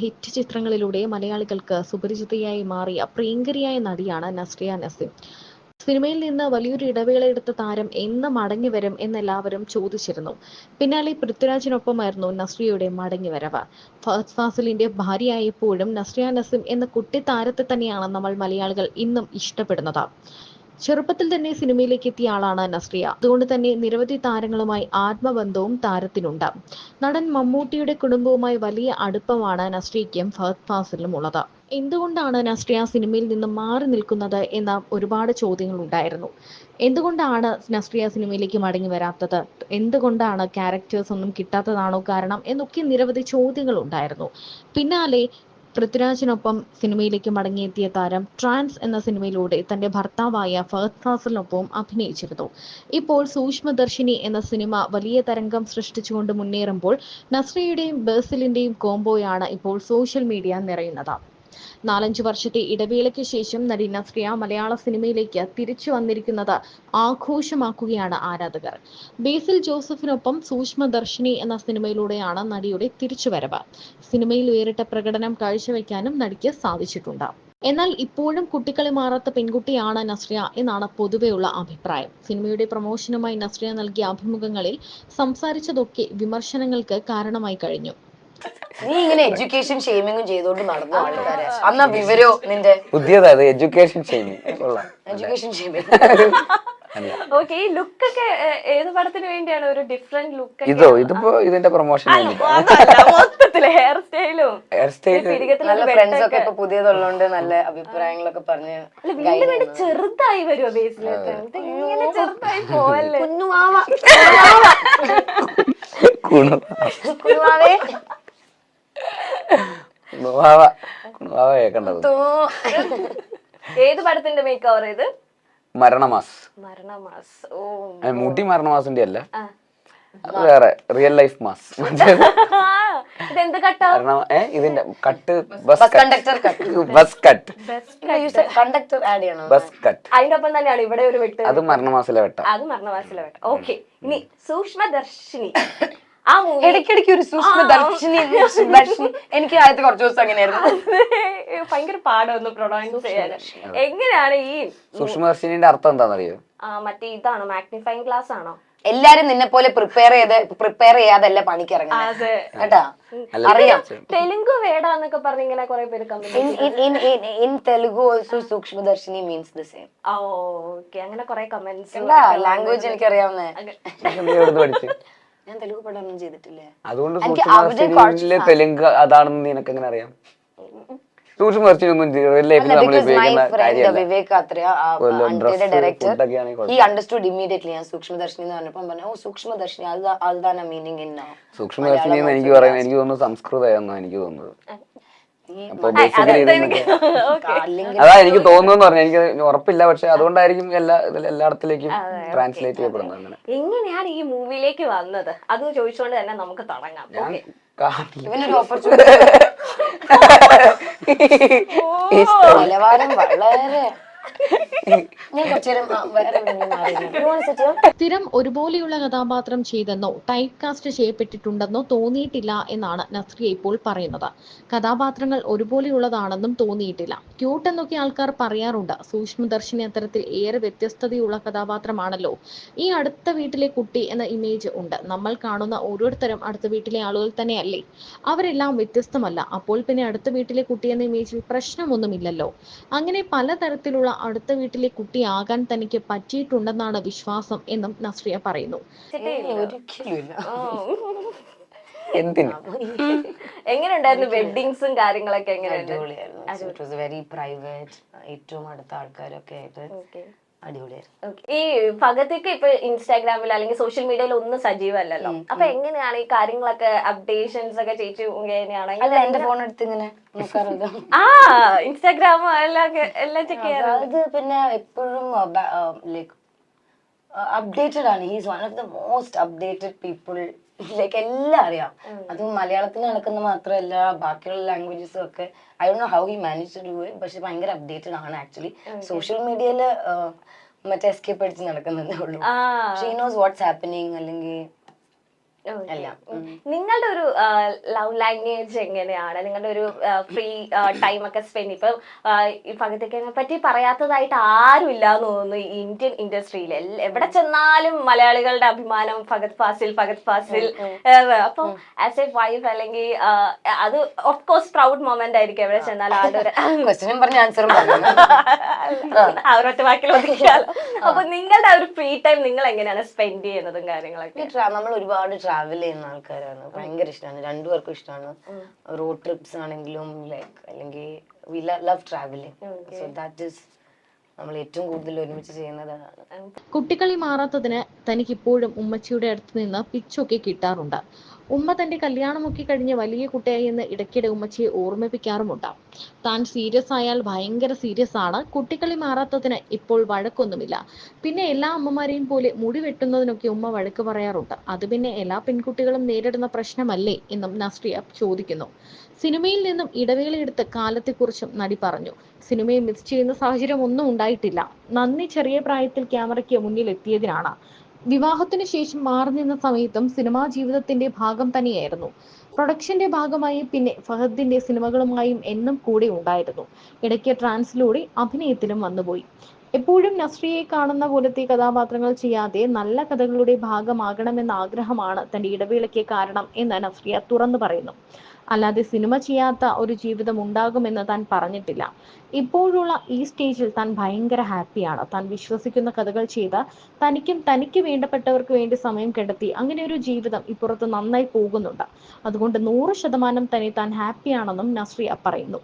Hit ചിത്രങ്ങളിലൂടെ മലയാളികൾക്ക് സുപരിചിതയായി മാറിയ പ്രിയങ്കരിയായ നടിയാണ് നസ്രിയ നസീം. സിനിമയിൽ നിന്ന് വലിയൊരു ഇടവേളയെടുത്ത താരം എന്ന് മടങ്ങിവരും എന്നെല്ലാവരും ചോദിച്ചിരുന്നു. പിന്നാലെ പൃഥ്വിരാജിനൊപ്പമായിരുന്നു നസ്രിയയുടെ മടങ്ങിവരവ്. ഫഹദ് ഫാസിലിന്റെ ഭാര്യയായപ്പോഴും നസ്രിയ നസീം എന്ന കുട്ടിത്താരത്തെ തന്നെയാണ് നമ്മൾ മലയാളികൾ ഇന്നും ഇഷ്ടപ്പെടുന്നത്. ചെറുപ്പത്തിൽ തന്നെ സിനിമയിലേക്ക് എത്തിയ ആളാണ് നസ്രിയ. അതുകൊണ്ട് തന്നെ നിരവധി താരങ്ങളുമായി ആത്മബന്ധവും താരത്തിനുണ്ട്. നടൻ മമ്മൂട്ടിയുടെ കുടുംബവുമായി വലിയ അടുപ്പമാണ് നസ്രിയയ്ക്കും ഫഹദ് ഫാസിലിനും ഉള്ളത്. എന്തുകൊണ്ടാണ് നസ്രിയ സിനിമയിൽ നിന്ന് മാറി നിൽക്കുന്നത് എന്ന ഒരുപാട് ചോദ്യങ്ങൾ ഉണ്ടായിരുന്നു. എന്തുകൊണ്ടാണ് നസ്രിയ സിനിമയിലേക്ക് മടങ്ങി വരാത്തത്, എന്തുകൊണ്ടാണ് ക്യാരക്ടേഴ്സ് ഒന്നും കിട്ടാത്തതാണോ കാരണം എന്നൊക്കെ നിരവധി ചോദ്യങ്ങൾ ഉണ്ടായിരുന്നു. പിന്നാലെ പൃഥ്വിരാജിനൊപ്പം സിനിമയിലേക്ക് മടങ്ങിയെത്തിയ താരം ട്രാൻസ് എന്ന സിനിമയിലൂടെ തന്റെ ഭർത്താവായ ഫഹദ് ഫാസിലിനൊപ്പം അഭിനയിച്ചിരുന്നു. ഇപ്പോൾ സൂക്ഷ്മദർശിനി എന്ന സിനിമ വലിയ തരംഗം സൃഷ്ടിച്ചുകൊണ്ട് മുന്നേറുമ്പോൾ നസ്രിയയുടെയും ബേസിലിന്റെയും കോംബോയാണ് ഇപ്പോൾ സോഷ്യൽ മീഡിയ നിറയുന്നത്. 4-5 വർഷത്തെ ഇടവേളയ്ക്ക് ശേഷം നടി നസ്രിയ മലയാള സിനിമയിലേക്ക് തിരിച്ചു വന്നിരിക്കുന്നത് ആഘോഷമാക്കുകയാണ് ആരാധകർ. ബേസിൽ ജോസഫിനൊപ്പം സൂക്ഷ്മദർശിനി എന്ന സിനിമയിലൂടെയാണ് നടിയുടെ തിരിച്ചുവരവ്. സിനിമയിൽ വേറിട്ട പ്രകടനം കാഴ്ചവെക്കാനും നടിക്ക് സാധിച്ചിട്ടുണ്ട്. എന്നാൽ ഇപ്പോഴും കുട്ടികളെ മാറാത്ത പെൺകുട്ടിയാണ് നസ്രിയ എന്നാണ് പൊതുവെയുള്ള അഭിപ്രായം. സിനിമയുടെ പ്രമോഷനുമായി നസ്രിയ നൽകിയ അഭിമുഖങ്ങളിൽ സംസാരിച്ചതൊക്കെ വിമർശനങ്ങൾക്ക് കാരണമായി കഴിഞ്ഞു. നീ ഇങ്ങനെ എഡ്യൂക്കേഷൻ ഷെയ്മിങ്ങും ചെയ്തോണ്ട് നടന്നു ആൾക്കാരെ. അന്നാ വിവരോ നിന്റെ പുതിയതായത് education shaming. Education shaming. Okay, ഈ ലുക്ക് ഒക്കെ ഏത് പടത്തിന് വേണ്ടിയാണ് ഒരു ഡിഫറെന്റ് ലുക്ക്? ഇതിപ്പോ ഇതിന്റെ പ്രൊമോഷൻ മൊത്തത്തില് ഹെയർ സ്റ്റൈലും നല്ല ഫ്രണ്ട്സ് ഒക്കെ ഇപ്പൊ പുതിയതുള്ളതുകൊണ്ട് നല്ല അഭിപ്രായങ്ങളൊക്കെ പറഞ്ഞ് ചെറുതായി വരുമോ ബേസിലൊക്കെ? ഇങ്ങനെ ചെറുതായി പോവല്ലേ? ഏത് പടത്തിന്റെ മേക്ക് ഓവർ ചെയ്ത്? മരണമാസ്. ഓ, മുടി മരണമാസിന്റെ അല്ല, അത് വേറെ റിയൽ ലൈഫ് മാസ്. ഇതെന്ത് കട്ടാ? ഇതിന്റെ cut bus conductor conductor add ചെയ്യണം. ബസ് കട്ട് അതിന്റെ ഒപ്പം തന്നെയാണ് ഇവിടെ ഒരു വെട്ട്. അത് മരണമാസിലെ വെട്ട. അത് മരണമാസിലെ വെട്ട. ഓക്കെ, ഇനി സൂക്ഷ്മദർശിനി. ആ ഇടയ്ക്കിടയ്ക്ക് ഒരു സൂക്ഷ്മദർശിനി. എനിക്ക് ആദ്യത്തെ കുറച്ച് ദിവസം അങ്ങനെയായിരുന്നു. ഭയങ്കര പാടൊന്ന് പ്രൊണൗൺസ് ചെയ്യാൻ. എങ്ങനെയാണ് ഈ സൂക്ഷ്മദർശിനിന്റെ അർത്ഥം എന്താണെന്നറിയോ? മറ്റേ ഇതാണോ, മാഗ്നിഫൈങ് ഗ്ലാസ് ആണോ? എല്ലാരും നിന്നെ പോലെ പ്രിപ്പയർ ചെയ്യാതല്ല പണിക്ക് ഇറങ്ങുന്നത് കേട്ടാ. അറിയാം, തെലുങ്ക് വേടാന്നൊക്കെ പറഞ്ഞ് ഇങ്ങനെ കുറെ പേര് in Telugu also Sookshmadarshini means the same. Okay, അങ്ങനെ കുറെ കമന്റ്സ്. ലാംഗ്വേജ് എനിക്കറിയാവുന്നേ. ഞാൻ തെലുഗു പഠനം ചെയ്തിട്ടില്ലേ, അതുകൊണ്ട് സൂക്ഷ്മദർശിനിയിലെ തെലുങ്ക് അതാണെന്ന് നിനക്ക് എങ്ങനെ അറിയാം? സൂക്ഷ്മദർശിനിയൊന്നും വിവേക് അത്രയ ഡയറക്ടർ, he understood immediately. ഞാൻ സൂക്ഷ്മദർശിനി എന്ന് പറഞ്ഞപ്പോൾ പറഞ്ഞു, ഓ സൂക്ഷ്മദർശിനി അതാണ് മീനിങ് ഇൻ. സൂക്ഷ്മദർശിനി എനിക്ക് പറയാൻ എനിക്ക് തോന്നുന്നു സംസ്കൃതമാണെന്നാണ് എനിക്ക് തോന്നുന്നത്. അപ്പൊ ബേസിക്കലി അതാ എനിക്ക് തോന്നുന്നു പറഞ്ഞാൽ എനിക്ക് ഉറപ്പില്ല, പക്ഷെ അതുകൊണ്ടായിരിക്കും എല്ലായിടത്തിലേക്കും ട്രാൻസ്ലേറ്റ് ചെയ്യപ്പെടുന്നത്. അങ്ങനെ എങ്ങനെയാണ് ഈ മൂവിയിലേക്ക് വന്നത് അത് ചോദിച്ചുകൊണ്ട് തന്നെ നമുക്ക് തുടങ്ങാം. ഇവനൊരു ഓപ്പർച്യൂണിറ്റി നിലവാരം വളരെ സ്ഥിരം ഒരുപോലെയുള്ള കഥാപാത്രം ചെയ്തെന്നോ ടൈപ്പ് കാസ്റ്റ് ചെയ്യപ്പെട്ടിട്ടുണ്ടെന്നോ തോന്നിയിട്ടില്ല എന്നാണ് നസ്രിയ ഇപ്പോൾ പറയുന്നത്. കഥാപാത്രങ്ങൾ ഒരുപോലെയുള്ളതാണെന്നും തോന്നിയിട്ടില്ല. ക്യൂട്ട് എന്നൊക്കെ ആൾക്കാർ പറയാറുണ്ട്. സൂക്ഷ്മദർശിനി അത്തരത്തിൽ ഏറെ വ്യത്യസ്തതയുള്ള കഥാപാത്രമാണല്ലോ. ഈ അടുത്ത വീട്ടിലെ കുട്ടി എന്ന ഇമേജ് ഉണ്ട്. നമ്മൾ കാണുന്ന ഓരോരുത്തരും അടുത്ത വീട്ടിലെ ആളുകൾ തന്നെയല്ലേ? അവരെല്ലാം വ്യത്യസ്തമല്ല. അപ്പോൾ പിന്നെ അടുത്ത വീട്ടിലെ കുട്ടി എന്ന ഇമേജിൽ പ്രശ്നമൊന്നുമില്ലല്ലോ. അങ്ങനെ പലതരത്തിലുള്ള അടുത്ത വീട്ടിലെ കുട്ടിയാകാൻ തനിക്ക് പറ്റിയിട്ടുണ്ടെന്നാണ് വിശ്വാസം എന്നും നസ്രിയ പറയുന്നു. എങ്ങനെയുണ്ടായിരുന്നു വെഡിങ്സും കാര്യങ്ങളൊക്കെ? എങ്ങനെയായിരുന്നു? ഏറ്റവും അടുത്ത ആൾക്കാരൊക്കെ ആയിട്ട് അടിപൊളിയായിരുന്നു. ഈ ഭഗത്തേക്ക് ഇപ്പൊ ഇൻസ്റ്റാഗ്രാമിൽ അല്ലെങ്കിൽ സോഷ്യൽ മീഡിയയിൽ ഒന്നും സജീവമല്ലല്ലോ. അപ്പൊ എങ്ങനെയാണ് ഈ കാര്യങ്ങളൊക്കെ അപ്ഡേഷൻസ് ഒക്കെ ചേച്ചി എങ്ങനെയാണ്? എന്റെ ഫോൺ എടുത്ത് ഇങ്ങനെ നോക്കാറുണ്ട്. ഇൻസ്റ്റാഗ്രാമോ എല്ലാം ചെക്ക് ചെയ്യാറുണ്ട്. അത് പിന്നെ എപ്പോഴും ലൈക്ക് അപ്ഡേറ്റഡ് ആണ്. He's one of the most updated people. Like എല്ലാം അറിയാം. അതും മലയാളത്തിൽ നടക്കുന്ന മാത്രമല്ല ബാക്കിയുള്ള ലാംഗ്വേജസും ഒക്കെ. I don't know how he manage to do it, പക്ഷെ ഭയങ്കര അപ്ഡേറ്റഡ് ആണ് ആക്ച്വലി. സോഷ്യൽ മീഡിയയില് മറ്റേ എസ്കേപ്പ് അടിച്ച് നടക്കുന്നതേ ഉള്ളൂ. She knows what's happening. അല്ലെങ്കിൽ എല്ലാം. നിങ്ങളുടെ ഒരു ലവ് ലാംഗ്വേജ് എങ്ങനെയാണ്? നിങ്ങളുടെ ഒരു ഫ്രീ ടൈം ഒക്കെ സ്പെൻഡ് ഇപ്പൊ ഈ ഫഹദിനെ പറ്റി പറയാത്തതായിട്ട് ആരും ഇല്ലാന്ന് തോന്നുന്നു ഈ ഇന്ത്യൻ ഇൻഡസ്ട്രിയിൽ. എവിടെ ചെന്നാലും മലയാളികളുടെ അഭിമാനം ഫഹദ് ഫാസിൽ, ഫഹദ് ഫാസിൽ. അപ്പൊ ആസ് എ വൈഫ് അല്ലെങ്കിൽ അത് ഓഫ് കോഴ്സ് പ്രൗഡ് മൊമെന്റ് ആയിരിക്കും എവിടെ ചെന്നാലും ആളുടെ ക്വസ്റ്റ്യനും പറഞ്ഞ ആൻസറും അവരൊറ്റ വാക്കിൽ ഒതുക്കിയാലോ. അപ്പൊ നിങ്ങളുടെ ആ ഒരു ഫ്രീ ടൈം നിങ്ങൾ എങ്ങനെയാണ് സ്പെൻഡ് ചെയ്യുന്നതും കാര്യങ്ങളൊക്കെ? നമ്മൾ ഒരുപാട് ട്രാവൽ ചെയ്യുന്ന ആൾക്കാരാണ്, ഭയങ്കര ഇഷ്ടമാണ്, രണ്ടുപേർക്കും ഇഷ്ടമാണ്. റോഡ് ട്രിപ്സ് ആണെങ്കിലും ലൈക്ക് അല്ലെങ്കിൽ we love travelling. So that is നമ്മൾ ഏറ്റവും കൂടുതൽ ഒരുമിച്ച് ചെയ്യുന്നതാണ്. കുട്ടിക്കളി മാറാത്തതിന് തനിക്ക് ഇപ്പോഴും ഉമ്മച്ചിയുടെ അടുത്ത് നിന്ന് പിച്ചൊക്കെ കിട്ടാറുണ്ട്. ഉമ്മ തന്റെ കല്യാണമൊക്കെ കഴിഞ്ഞ് വലിയ കുട്ടിയായി എന്ന് ഇടയ്ക്കിടെ ഉമ്മച്ചിയെ ഓർമ്മിപ്പിക്കാറുമുണ്ട്. താൻ സീരിയസ് ആയാൽ ഭയങ്കര സീരിയസ് ആണ്. കുട്ടിക്കളി മാറാത്തതിന് ഇപ്പോൾ വഴക്കൊന്നുമില്ല. പിന്നെ എല്ലാ അമ്മമാരെയും പോലെ മുടി വെട്ടുന്നതിനൊക്കെ ഉമ്മ വഴക്ക് പറയാറുണ്ട്. അത് പിന്നെ എല്ലാ പെൺകുട്ടികളും നേരിടുന്ന പ്രശ്നമല്ലേ എന്നും നസ്രിയ ചോദിക്കുന്നു. സിനിമയിൽ നിന്നും ഇടവേളയെടുത്ത് കാലത്തെക്കുറിച്ചും നടി പറഞ്ഞു. സിനിമയെ മിസ് ചെയ്യുന്ന സാഹചര്യം ഒന്നും ഉണ്ടായിട്ടില്ല. നന്ദി ചെറിയ പ്രായത്തിൽ ക്യാമറയ്ക്ക് മുന്നിൽ എത്തിയതിനാണ്. വിവാഹത്തിന് ശേഷം മാറി നിന്ന സമയത്തും സിനിമാ ജീവിതത്തിന്റെ ഭാഗം തന്നെയായിരുന്നു. പ്രൊഡക്ഷന്റെ ഭാഗമായി പിന്നെ ഫഹദിന്റെ സിനിമകളുമായും എന്നും കൂടെ ഉണ്ടായിരുന്നു. ഇടയ്ക്ക് ട്രാൻസിലൂടെ അഭിനയത്തിലും വന്നുപോയി. എപ്പോഴും നസ്രിയയെ കാണുന്ന പോലത്തെ കഥാപാത്രങ്ങൾ ചെയ്യാതെ നല്ല കഥകളുടെ ഭാഗമാകണമെന്ന ആഗ്രഹമാണ് തന്റെ ഇടവേളയ്ക്ക് കാരണം എന്ന് നസ്രിയ തുറന്നു പറയുന്നു. അല്ലാതെ സിനിമ ചെയ്യാത്ത ഒരു ജീവിതം ഉണ്ടാകുമെന്ന് താൻ പറഞ്ഞിട്ടില്ല. ഇപ്പോഴുള്ള ഈ സ്റ്റേജിൽ താൻ ഭയങ്കര ഹാപ്പിയാണ്. താൻ വിശ്വസിക്കുന്ന കഥകൾ ചെയ്ത് തനിക്കും തനിക്ക് വേണ്ടപ്പെട്ടവർക്ക് വേണ്ടി സമയം കണ്ടെത്തി അങ്ങനെ ഒരു ജീവിതം ഇപ്പുറത്ത് നന്നായി പോകുന്നുണ്ട്. അതുകൊണ്ട് 100% തന്നെ താൻ ഹാപ്പിയാണെന്നും നസ്രിയ പറയുന്നു.